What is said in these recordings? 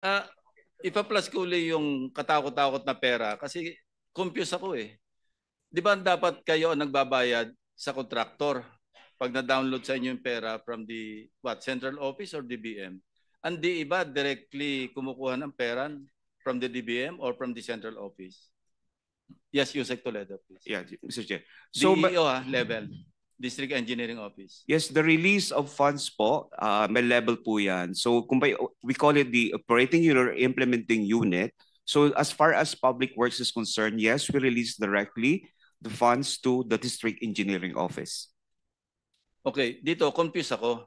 Ah, ipa-plus ko uli yung katakot-takot na pera kasi confused ako eh. Di ba dapat kayo ang nagbabayad sa kontraktor pag na-download sa inyo yung pera from the central office or DBM? Ang di iba directly kumukuha ng pera from the DBM or from the central office? Yes, Yusek Toledo, please. Yeah, Mr. Chair. So, DEO level, District Engineering Office. yes, the release of funds po, may level po yan. So, we call it the operating unit or implementing unit. So, as far as public works is concerned, yes, we release directly the funds to the district engineering office. Okay, dito confused ako.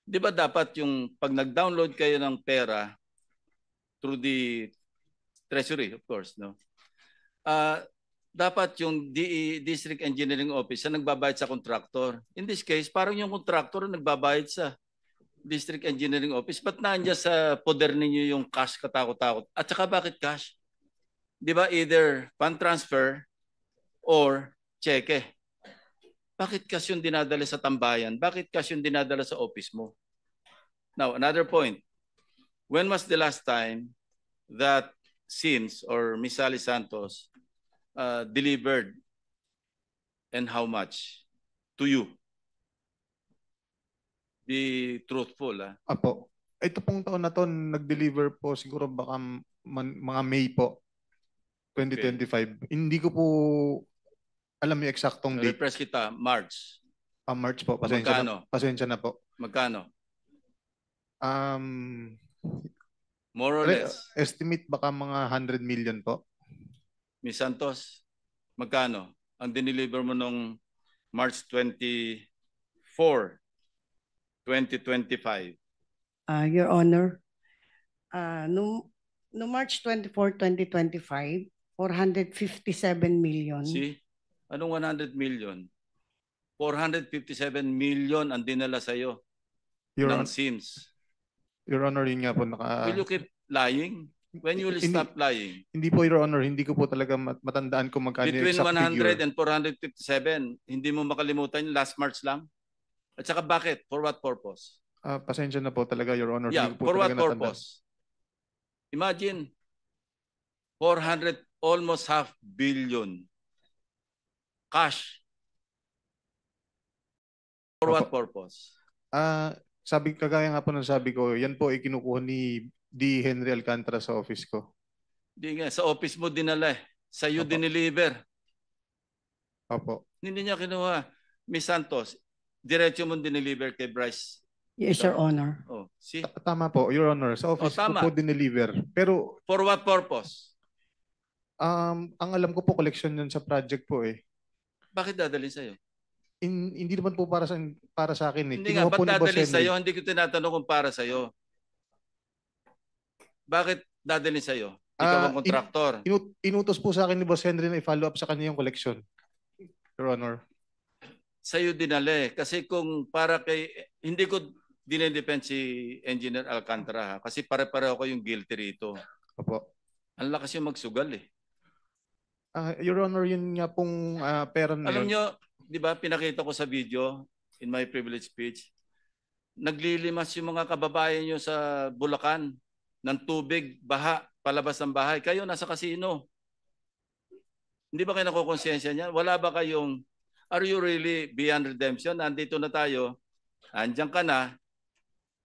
Di ba dapat yung pag nag-download kayo ng pera through the treasury, of course, no? Dapat yung District Engineering Office ang nagbabayad sa contractor. In this case, parang yung contractor ang nagbabayad sa District Engineering Office. Ba't nandiyan sa poder ninyo yung cash katakot-takot? At saka bakit cash? Di ba either fund transfer or cheque? Bakit cash yung dinadala sa tambayan? Bakit cash yung dinadala sa office mo? Now, another point. When was the last time that Sims or Miss Sally Santos delivered and how much to you? Be truthful. Apo. Ito pong taon na to, nag-deliver po siguro baka mga May po, 2025. Okay. Hindi ko po alam yung eksaktong date. Repress kita, March. March po. Pasensya na po. Magkano? More or less. Estimate baka mga 100 million po. Ms. Santos, magkano ang dineliver mo nung March 24, 2025? Your Honor, no March 24, 2025, 457 million. See? Anong 100 million? 457 million ang dinala sa'yo ng Sims. Your Honor, yun nga po naka... Will you keep lying? When you will stop lying? Hindi po, Your Honor. Hindi ko po talaga matandaan kung magkano yung exact figure. Between 100 and 457, hindi mo makalimutan yung last March lang? At saka bakit? For what purpose? Pasensya na po talaga, Your Honor. Yeah, for what purpose? Imagine, 400, almost half billion cash. For what purpose? Kagaya nga po ng sabi ko, yan po ay kinukuha ni D. Henry Alcantara sa office ko. Di nga, sa office mo dinala eh. Sa iyo dineliver. Opo. Hindi niya kinuha. Miss Santos, diretso mo dineliver kay Bryce. Yes, Your Honor. Oh, see? Tama po, Your Honor. Sa office ko po dineliver. Pero... For what purpose? Ang alam ko po, collection yun sa project po eh. Bakit dadalhin sa'yo? Hindi naman po para sa akin eh. Hindi nga, ba't dadalhin sa'yo? Hindi ko tinatanong kung para sa'yo. Bakit dadalhin sa'yo? Ikaw ang kontraktor. Inutos po sa akin ni Boss Henry na i-follow up sa kanya yung collection. Your Honor. Sa'yo dinali. Kasi kung para kay... Hindi ko dinedepend si Engineer Alcantara kasi pare-pareho ko yung guilty rito. Opo. Ang lakas yung magsugal eh. Your Honor, yun nga pong pera na Alam nyo, di ba, pinakita ko sa video in my privilege speech, naglilimas yung mga kababayan nyo sa Bulacan ng tubig, baha, palabas ng bahay. Kayo nasa casino. Hindi ba kayo nakukonsensya niya? Wala ba kayong, are you really beyond redemption? Nandito na tayo, andyan ka na,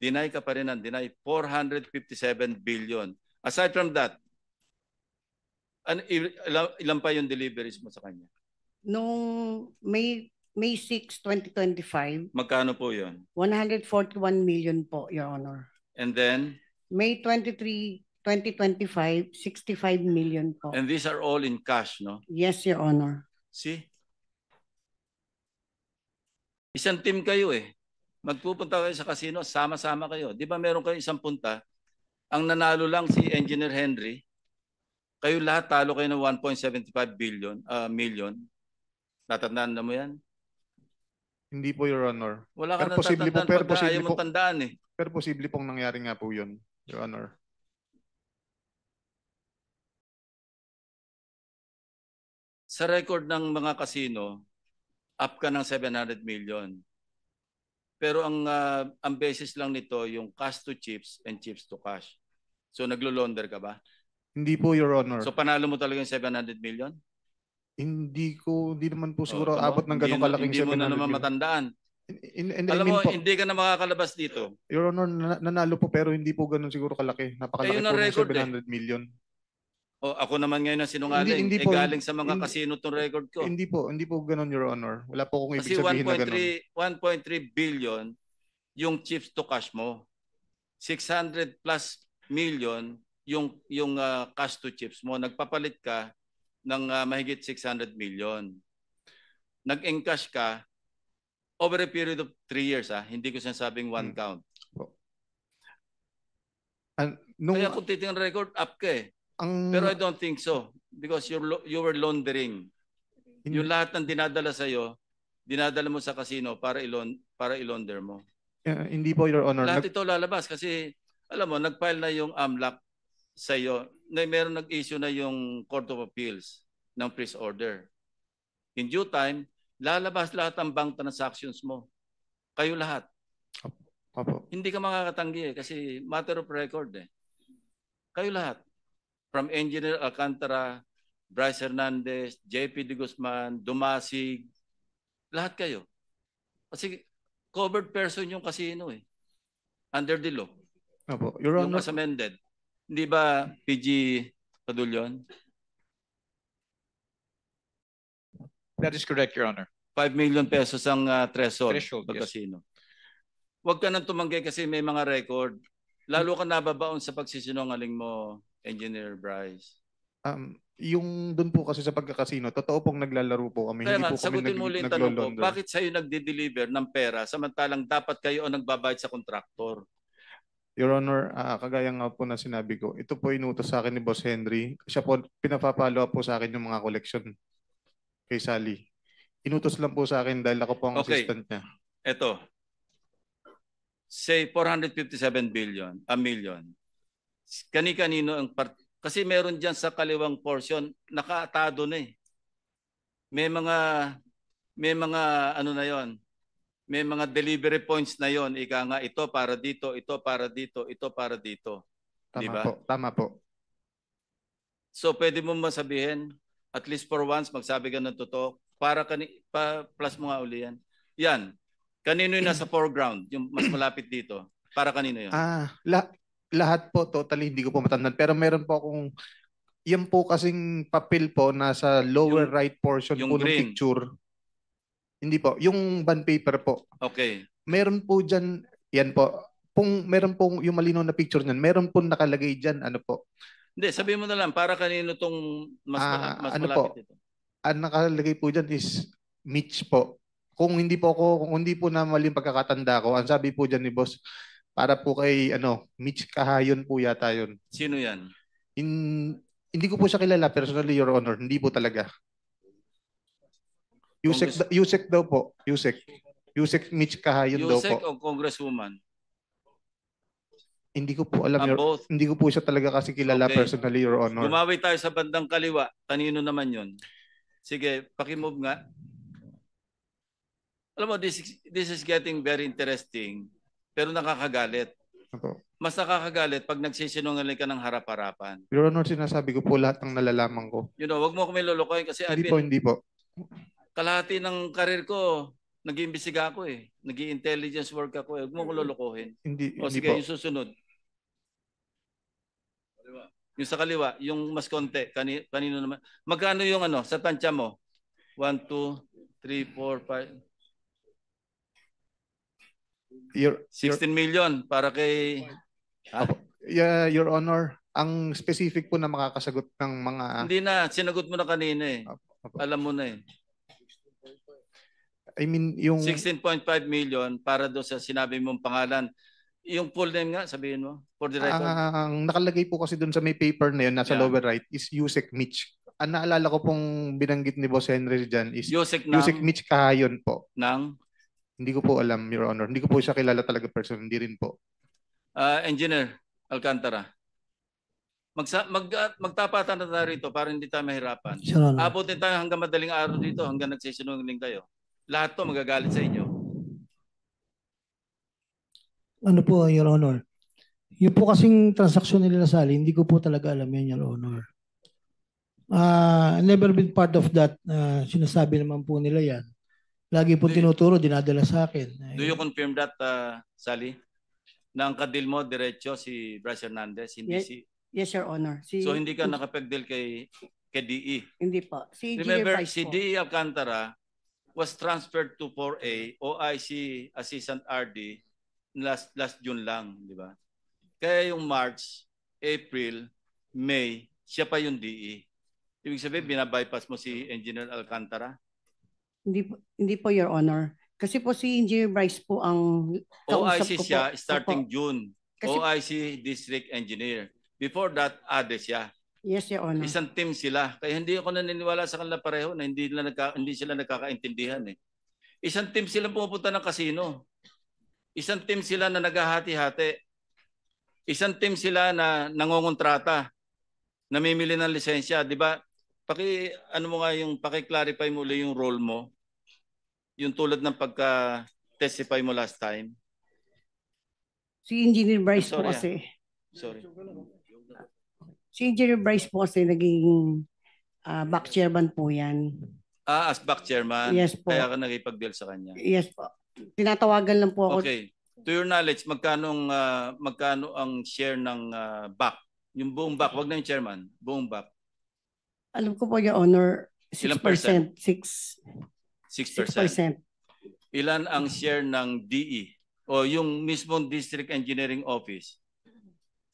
deny ka pa rin ng deny, 457 billion. Aside from that, ilan pa yung deliveries mo sa kanya? Noong May 6, 2025. Magkano po yun? 141 million po, Your Honor. And then? May 23, 2025, 65 million po. And these are all in cash, no? Yes, Your Honor. See? Isang team kayo eh. Magpupunta kayo sa casino, sama-sama kayo. Di ba meron kayo isang punta? Ang nanalo lang si Engineer Henry. Kayo lahat talo kayo ng 1.75 million. Tatandaan na mo yan? Hindi po, Your Honor. Wala ka na tatandaan pagka ayaw mong tandaan eh. Pero posible pong nangyari nga po yun, Your Honor. Sa record ng mga casino, up ka ng 700 million. Pero ang basis lang nito yung cash to chips and chips to cash. So naglo-launder ka ba? Hindi po, Your Honor. So panalo mo talaga yung 700 million? Hindi naman po siguro tama, abot ng ganong kalaking Hindi mo na 700 naman million. matandaan. I Alam mean mo, po, hindi ka na makakalabas dito. Your Honor, nanalo po pero hindi po ganun siguro kalaki. Napakalaki Yun po ang ng record 700 million. O ako naman ngayon ang sinungaling. Hindi po, galing sa mga hindi- casino tong record ko. Hindi po ganun, Your Honor. Wala po akong ibig Kasi sabihin na ganun. 1.3 billion yung chips to cash mo. 600 plus million yung cash to chips mo. Nagpapalit ka ng mahigit 600 million. Nag-encash ka over a period of 3 years. Hindi ko sinasabing one count. Kaya kung titingnan record, up ka eh. Pero I don't think so because you were laundering. Yung lahat ng dinadala sa iyo, dinadala mo sa casino para i-launder mo. Hindi po, Your Honor. Lahat ito lalabas kasi alam mo, nag-file na yung AMLAC sa iyo. Meron nag-issue na yung Court of Appeals ng freeze order. In due time, lalabas lahat ang bank transactions mo. Kayo lahat. Opo. Hindi ka makakatanggi kasi matter of record eh. Kayo lahat. From Engineer Alcantara, Bryce Hernandez, JP De Guzman, Dumasig, lahat kayo. Kasi covered person yung casino eh. Under the law. Opo. Your Yung Honor. as amended. Hindi ba PG Padulyon? That is correct, Your Honor. 5 million pesos ang threshold pag Yes. casino. Huwag ka nang tumanggi kasi may mga record. Lalo ka nababaon sa pagsisinungaling mo, Engineer Bryce. Yung doon po kasi sa pagkakasino, totoo pong naglalaro po kami. Kaya Hindi nga, po kami sagutin mo ulit yung tanong ko, naglo-launder. bakit sa'yo nagde-deliver ng pera samantalang dapat kayo ang nagbabayad sa kontraktor? Your Honor, kagaya nga po na sinabi ko, ito po inutos sa akin ni Boss Henry. Siya po, pinapapalo po sa akin yung mga collection kay Sally. Inutos lang po sa akin dahil ako po ang Okay. assistant niya. Ito, say 457 million. Kani-kanino ang kasi meron diyan sa kaliwang portion nakaatado na eh. May mga ano na 'yon. May mga delivery points na 'yon. Ika nga ito para dito, ito para dito, ito para dito. Di ba? Tama po. So pwede mo masabihin at least for once magsabi ka ng totoo para plus mo nga uli yan. Yan. Kanino yung nasa foreground? Yung mas malapit dito? Para kanino yun? Lahat po, totally hindi ko po matandaan. Pero meron po akong, yan po kasing papel po nasa lower right portion yung po ng green. picture. Hindi po, yung bond paper po. Okay. Meron po dyan, yan po, meron pong yung malinaw na picture niyan, meron po nakalagay dyan, ano po. Hindi, sabihin mo na lang, para kanino tong mas ano malapit po? ito? Ang nakalagay po dyan is Mitch po. Kung hindi po na mali yung pagkakatanda ko, ang sabi po dyan ni boss, para po kay Mitch Kahayon po yata yun. Sino yan? Hindi ko po siya kilala personally, Your Honor. Hindi po talaga. Yusek daw po. Yusek Mitch Kahayon daw po. Yusek o Congresswoman? Hindi ko po alam. Both. Hindi ko po siya talaga kasi kilala personally, Your Honor. Gumawi tayo sa bandang kaliwa. Kanino naman yun? Sige, pakimove nga. Alam mo, this is getting very interesting, pero nakakagalit. Opo. Mas nakakagalit pag nagsisinungaling ka ng harap-harapan. Your Honor, sinasabi ko po lahat ng nalalaman ko. Wag mo kami lulukoy kasi Hindi po. Kalahati ng karir ko, nag-iimbestiga ako eh. Nag-i-intelligence work ako eh. Huwag mo ko lulukohin. Hindi Sige, po. yung susunod. Yung sa kaliwa, yung mas konti, kanino naman. Magkano yung sa tansya mo? 1, 2, 3, 4, 5. 16 million para kay... Your Honor, ang specific po na makakasagot ng mga... Hindi na, sinagot mo na kanina eh. Opo. Alam mo na eh. I mean, yung... 16.5 million para doon sa sinabi mong pangalan. Yung full name nga, sabihin mo, for the record. Ang nakalagay po kasi doon sa may paper na yun, nasa lower right, is Yusek Mitch. Ang naalala ko pong binanggit ni Boss Henry dyan is Yusek Mitch Kahayon po. Ng? Hindi ko po alam, Your Honor. Hindi ko po siya kilala talaga person. Hindi rin po. Engineer Alcantara. Magtapatan na tayo rito para hindi tayo mahirapan. Abutin tayo hanggang madaling araw dito, hanggang nagsisinungaling kayo. Lahat to magagalit sa inyo. Ano po, Your Honor? Yung po kasing transaksyon nila Sally, hindi ko po talaga alam yan, Your Honor. Never been part of that. Sinasabi naman po nila yan. Lagi po tinuturo, dinadala sa akin. Do you confirm that, Sally? Na ang kadil mo, diretso si Bryce Hernandez, hindi Yes. si... Yes, Your Honor. So hindi ka nakapagdeal kay DE. Hindi po. Si Engineer Remember, Bryce si po. DE Alcantara was transferred to 4A, OIC Assistant RD, last June lang, di ba? Kaya yung March, April, May, siya pa yung DE. Ibig sabihin, binabypass mo si Engineer Alcantara? Hindi po, Your Honor. Kasi po si Engineer Bryce po ang kausap OIC ko siya po. starting Opo. June. Kasi- OIC District Engineer. Before that, ADE siya. Yes, Your Honor. Isang team sila. Kaya hindi ako naniniwala sa kanila pareho na hindi sila nagkakaintindihan eh. Isang team sila pumupunta ng kasino. Isang team sila na naghahati-hati. Isang team sila na nangongontrata. Namimili ng lisensya, 'di ba? Paki-clarify mo ulit yung role mo. Yung tulad ng pagka-testify mo last time. Si Engineer Bryce I'm sorry, po kasi. Sorry. Si Engineer Bryce po kasi naging back chairman po yan. As back chairman. Yes po. Kaya ka nakipag-deal sa kanya. Yes po. Tinatawagan lang po ako. Okay. To your knowledge, magkano ang share ng back? Yung buong back, wag na yung chairman. Buong back. Alam ko po, Your Honor, 6%. Ilang percent? 6%. Ilan ang share ng DE? O yung mismong District Engineering Office?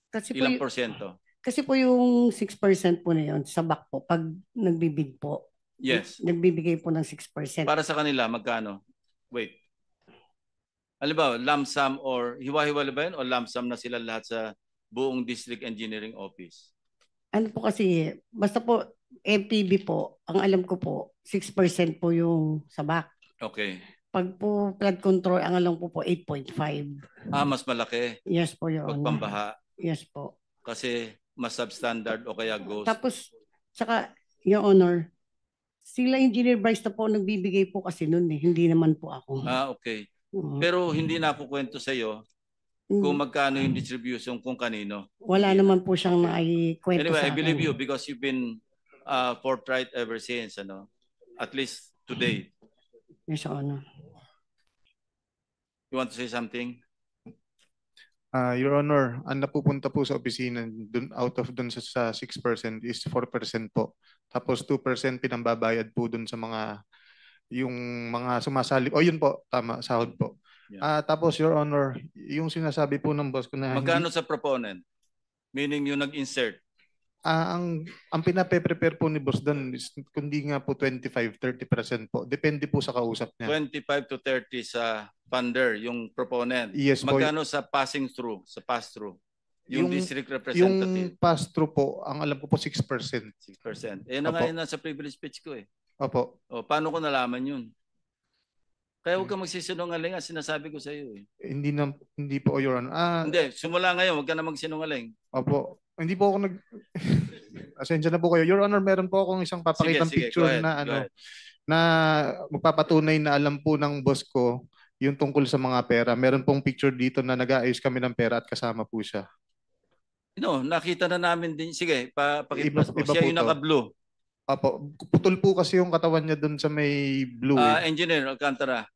Kasi po, Ilang porsyento? kasi po yung 6% po na yun sa back po, pag nagbibid po. Yes. Nagbibigay po ng 6%. Para sa kanila, magkano? Wait. Halimbawa, lump sum or hiwa-hiwala ba yun o lump sum na sila lahat sa buong District Engineering Office? Ano po kasi, basta po, MPB po, ang alam ko po, 6% po yung sa back. Okay. Pag po flood control, ang alam ko po, 8.5. Mas malaki. Yes po, Your Pag Honor. pambaha. Yes po. Kasi mas substandard o kaya ghost. Tapos, saka, Your Honor, sila Engineer Bryce na po nagbibigay po kasi nun eh. Hindi naman po ako. Okay. Oo. Pero hindi na ako kwento sa iyo kung magkano yung distribution kung kanino. Wala naman po siyang naikwento Anyway, sa I akin. believe you because you've been forthright ever since, at least today. Yes, Your Honor. You want to say something? Your Honor, ang napupunta po sa opisina dun, out of dun sa 6% is 4% po. Tapos 2% pinambabayad po dun sa yung mga sumasali. O yun po, tama, sahod po. Yeah. Tapos Your Honor, yung sinasabi po ng boss ko na Magkano sa proponent? Meaning yung nag-insert. ang pinape-prepare po ni boss doon is kundi nga po 25-30% po. Depende po sa kausap niya. 25 to 30 sa funder, yung proponent. Yes po. Magkano sa passing through, sa pass-through? Yung district Yung representative? pass-through po, ang alam ko po 6%. 6%. Eh na nga yun nasa privilege speech ko eh. Opo. O, paano ko nalaman yun? Kaya huwag kang magsisinungaling ang sinasabi ko sa iyo eh. Hindi po, Your Honor. Hindi, simula ngayon, huwag ka na magsinungaling. Opo. Hindi po ako Asensya na po kayo. Your Honor, meron po akong isang papakitang Sige, picture go ahead, na go ahead. na magpapatunay na alam po ng boss ko yung tungkol sa mga pera. Meron pong picture dito na nag-aayos kami ng pera at kasama po siya. No, nakita na namin din. Sige, Iba siya po yung to. naka-blue. Opo. Putol po kasi yung katawan niya doon sa may blue. Engineer Alcantara,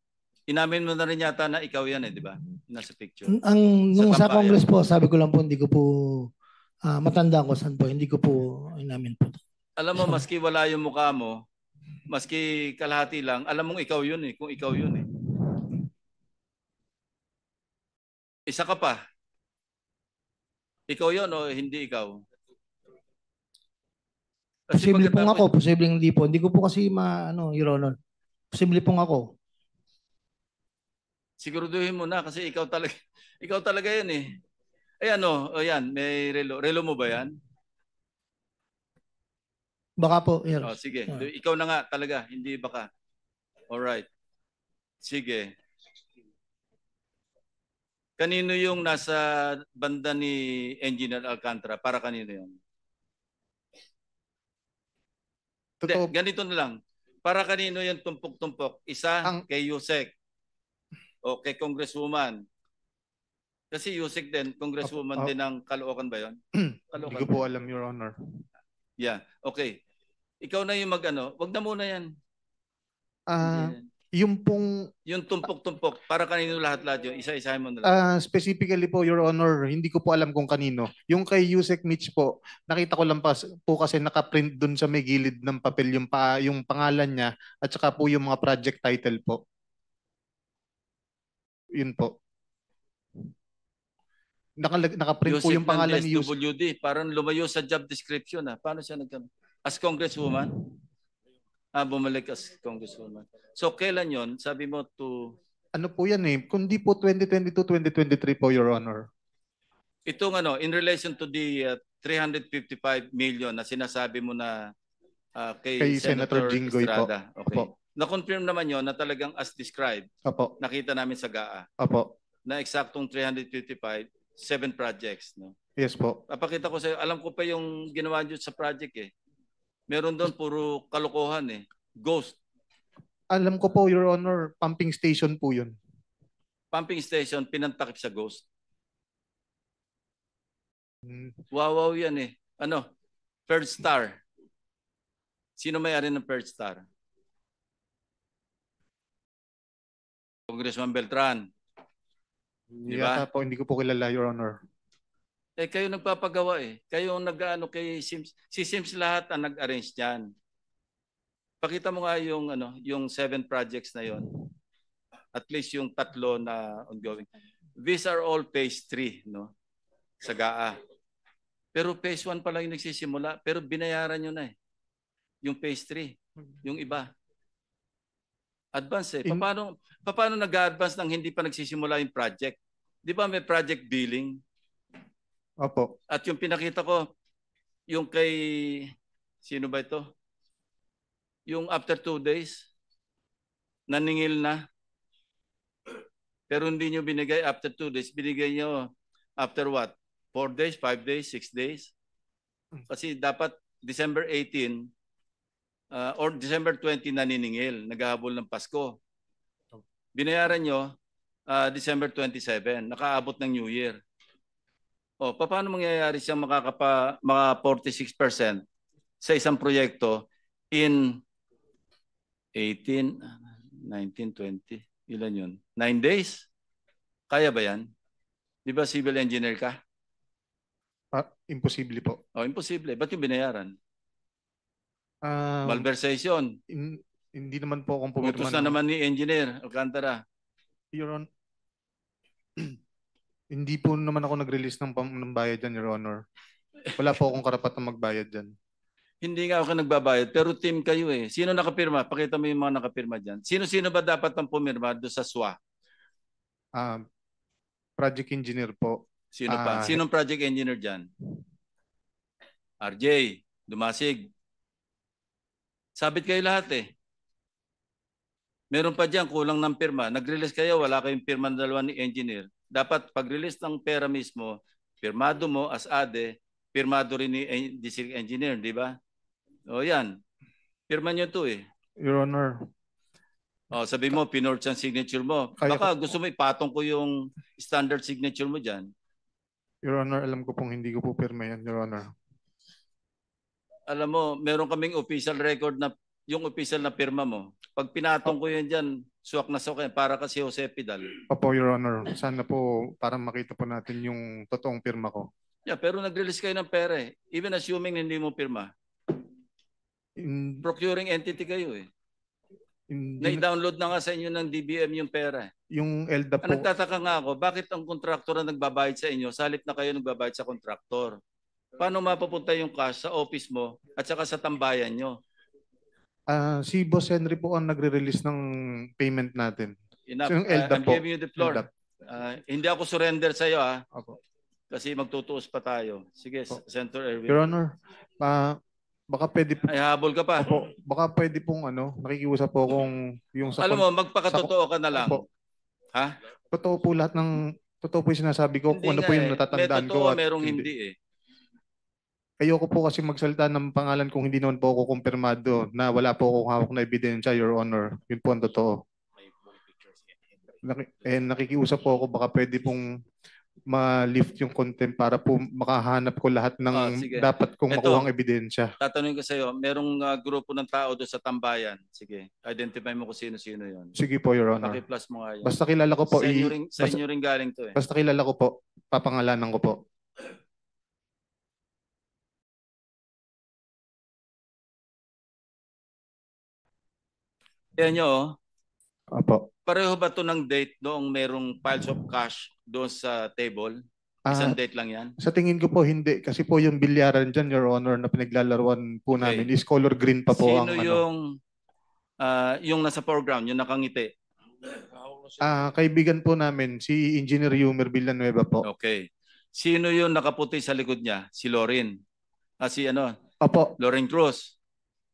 inamin mo na rin yata na ikaw yan eh, di ba? Nasa picture. Nung sa Tambayan. Congress po, sabi ko lang po, hindi ko po matandaan ko saan po. Hindi ko po inamin po. Alam mo, maski wala yung mukha mo, maski kalahati lang, alam mong ikaw yun eh, kung ikaw yun eh. Isa ka pa. Ikaw yun o hindi ikaw? Kasi Posible pong pagkatapos- ako, posible hindi po. Hindi ko po kasi Your Honor. Posible pong ako. Siguraduhin mo na kasi ikaw talaga yan eh. Ay ayan, may relo. Relo mo ba yan? Baka po, Your Oh, sige. Ah. Ikaw na nga talaga, hindi baka. Alright. Sige. Kanino yung nasa banda ni Engineer Alcantara? Para kanino yun? Totoo. Ganito na lang. Para kanino yung tumpok-tumpok? Isa kay Yusek o kay Congresswoman. Kasi Yusek din, congresswoman din ng Caloocan ba yun? Hindi ko po alam, Your Honor. Yeah, okay. Ikaw na yung mag-ano, wag na muna yan. Ah, Hindi. yung pong Yung tumpok-tumpok, para kanino lahat-lahat yun, isa-isahin mo na lang. specifically po, Your Honor, hindi ko po alam kung kanino. Yung kay Yusek Mitch po, nakita ko lang po kasi nakaprint dun sa may gilid ng papel yung pangalan niya at saka po yung mga project title po. Yun po. Nakaprint po Yusek yung pangalan ng ni Yusek. SWD, parang lumayo sa job description. Paano siya nagkano? As congresswoman? Bumalik as congresswoman. So kailan yon? Sabi mo to... Ano po yan eh? Kundi po 2022-2023 po, Your Honor. Itong ano, in relation to the 355 million na sinasabi mo na kay Senator Jinggoy po. Estrada. Okay. Opo. Na-confirm naman yon na talagang as described, Opo. nakita namin sa GAA, Opo. na eksaktong 355, 7 projects. No? Yes po. Papakita ko sa'yo, alam ko pa yung ginawa nyo sa project eh. Meron doon puro kalokohan eh. Ghost. Alam ko po, Your Honor, pumping station po yun. Pumping station, pinantakip sa ghost. Hmm. Wow yan eh. Ano? Third Star. Sino may-ari ng Third Star? Congressman Beltran. Di ba? Yata po, hindi ko po kilala, Your Honor. Eh kayo nagpapagawa eh. Kayo ang nag-ano kay Sims. Si Sims lahat ang nag-arrange diyan. Pakita mo nga yung ano, yung 7 projects na yon. At least yung 3 na ongoing. These are all phase 3, no? Sa GAA. Pero phase 1 pa lang yung nagsisimula, pero binayaran nyo na eh. Yung phase 3, yung iba. Advance eh. Paano nag-advance nang hindi pa nagsisimula yung project? Di ba may project billing? Opo. At yung pinakita ko, yung kay, sino ba ito? Yung after 2 days, naningil na. Pero hindi nyo binigay after 2 days. Binigay nyo after what? 4 days, 5 days, 6 days? Kasi dapat December 18 or December 20 naniningil, naghahabol ng Pasko. Binayaran nyo December 27, nakaabot ng New Year. O, paano mangyayari siyang mga 46% sa isang proyekto in 18, 19, 20, ilan yun? 9 days? Kaya ba yan? Di ba civil engineer ka? Imposible po. O, imposible. Ba't yung binayaran? Um, Malversation. Hindi naman po akong pumirma. Utos na naman ni engineer Alcantara. Your Honor, hindi po naman ako nag-release ng bayad dyan, Your Honor. Wala po akong karapatang magbayad dyan. Hindi nga ako nagbabayad, pero team kayo eh. Sino nakapirma? Pakita mo yung mga nakapirma dyan. Sino-sino ba dapat ang pumirma doon sa SWA? Project engineer po. Sino pa? Sinong project engineer dyan? RJ, Dumasig. Sabit kayo lahat eh. Meron pa dyan, kulang ng pirma. Nag-release kayo, wala kayong pirma ng dalawa ni engineer. Dapat pag-release ng pera mismo, pirmado mo as ADE, pirmado rin ni district engineer, di ba? O yan. Pirma nyo to eh. Your Honor. O sabi mo, pinorge ang signature mo. Baka gusto mo ipatong ko yung standard signature mo dyan. Your Honor, alam ko pong hindi ko po pirma yan, Your Honor. Alam mo, meron kaming official record na yung official na pirma mo. Pag pinatong ko yun dyan, suwak na suwak yan, para kasi Jose Pidal. Opo, Your Honor. Sana po para makita po natin yung totoong pirma ko. Yeah, pero nag-release kayo ng pera eh. Even assuming hindi mo pirma. Procuring entity kayo eh. Na-download na nga sa inyo ng DBM yung pera. Yung ELDA po. Nagtataka nga ako, bakit ang kontraktor ang nagbabayad sa inyo, sa halip na kayo nagbabayad sa kontraktor? Paano mapapunta yung cash sa office mo at saka sa tambayan nyo? Si Boss Henry po ang nagre-release ng payment natin. Enough. So, yung ELDA I'm po. giving you the floor. Hindi ako surrender sa iyo Opo. kasi magtutuos pa tayo. Sige, Senator Erwin. Your Honor, baka pwede po. Ay, habol ka pa. Opo, baka pwede pong nakikiusap po kung yung sa... Alam mo, magpakatotoo ka na lang. Opo. Ha? Totoo po lahat totoo po yung sinasabi ko kung ano po yung natatandaan ko. May totoo, merong hindi eh. Ayoko po kasi magsalita ng pangalan kung hindi naman po ako kumpirmado na wala po akong hawak na ebidensya, Your Honor. Yun po ang totoo. Nakikiusap po ako, baka pwede pong ma-lift yung contempt para po makahanap ko lahat ng sige. dapat kong Ito. makuhang ebidensya. Tatanungin ko sa iyo, merong grupo ng tao doon sa tambayan. Sige, identify mo kung sino-sino 'yon. Sige po, Your Honor. Paki-plus mo nga 'yan. Basta kilala ko po, Sa inyo rin galing 'to eh. basta kilala ko po, papangalanan ko po. Yan nyo, Opo. pareho ba 'to ng date noong merong piles of cash doon sa table? Isang date lang yan? Sa tingin ko po hindi kasi po yung bilyaran dyan, Your Honor, na pinaglalaruan po Okay. namin is color green pa po Sino ang ano. yung nasa foreground, yung nakangiti? Kaibigan po namin, si Engineer Yumer Villanueva po. Okay. Sino yung nakaputi sa likod niya? Si Lorin. Si Opo. Lorin Cruz.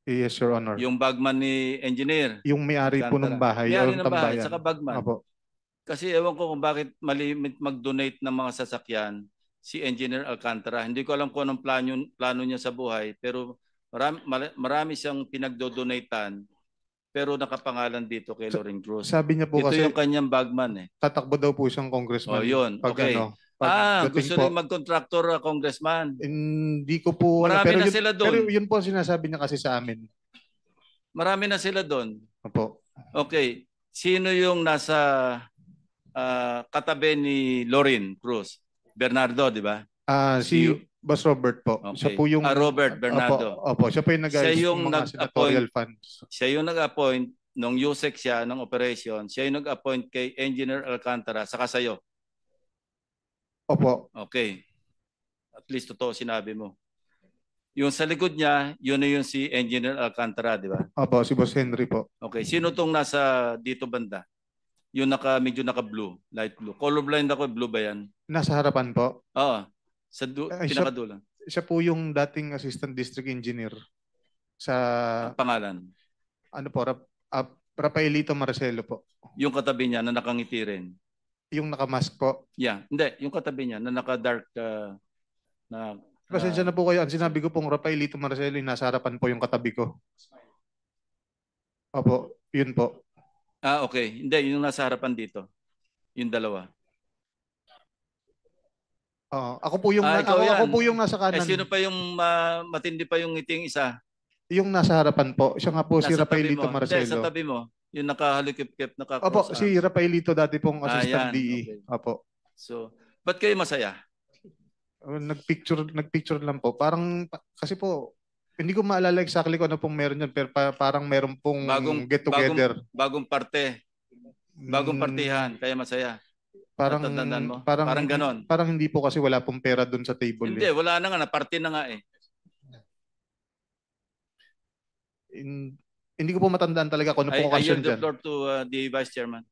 Yes, Your Honor. Yung bagman ni engineer. Yung may-ari po ng bahay. May-ari yung ng bahay, tambayan. saka bagman. Opo. Kasi ewan ko kung bakit malimit mag-donate ng mga sasakyan si Engineer Alcantara. Hindi ko alam kung anong plano niya sa buhay, pero marami siyang pinagdo-donatean, pero nakapangalan dito kay Lorin Cruz. Sabi niya po Ito kasi yung kanyang bagman eh. tatakbo daw po siyang congressman. Oh, yun. Pag Okay. pagdating Gusto po. rin mag-contractor congressman. Hindi ko po Marami pero na yun, sila doon. Pero yun po ang sinasabi niya kasi sa amin. Marami na sila doon. Opo. Okay. Sino yung nasa katabi ni Lorin Cruz? Bernardo, di ba? Si Boss Robert po. Okay. Siya po yung Robert Bernardo. Opo, siya po yung Siya nag-ayos yung ng mga senatorial funds. Siya yung nag-appoint nung USEC siya ng operation. Siya yung nag-appoint kay Engineer Alcantara saka sa'yo. Opo. Okay. At least totoo sinabi mo. Yung sa likod niya, yun na yung si Engineer Alcantara, di ba? Opo, si Boss Henry po. Okay. Sino tong nasa dito banda? Yung medyo naka-blue, light blue. Colorblind ako, blue ba yan? Nasa harapan po. Oo. Sa Siya- pinakadulo. Siya po yung dating assistant district engineer sa Ang pangalan. Rafaelito Marcelo po. Yung katabi niya na nakangiti rin. Yung nakamask po. Yeah. Hindi. Yung katabi niya na naka-dark Pasensya na po kayo. Ang sinabi ko pong Rafaelito Marcelo, yung nasa harapan po yung katabi ko. Opo, yun po. Okay. Hindi. Yung nasa harapan dito. Yung dalawa. Ako po yung ikaw yan. ako po yung nasa kanan. Sino pa yung matindi pa yung ngiting isa? Yung nasa harapan po. Siya nga po si Nasa tabi Rafaelito mo. Marcelo. Hindi, sa tabi mo. Yung nakahalikip-kip, Opo, naka-cross si Rafaelito dati pong yan. assistant DE. Okay. Opo. So, ba't kayo masaya? Nagpicture lang po. Parang kasi po hindi ko maalala exactly kung ano pong meron yan, pero parang meron pong get together. Bagong parte. Bagong partihan, kaya masaya. Parang Natatandaan mo? parang Parang ganon. Parang hindi po kasi wala pong pera doon sa table. Hindi, wala na nga, parte na nga eh. Hindi ko po matandaan talaga kung ano po I occasion yield the dyan. floor to the Vice Chairman.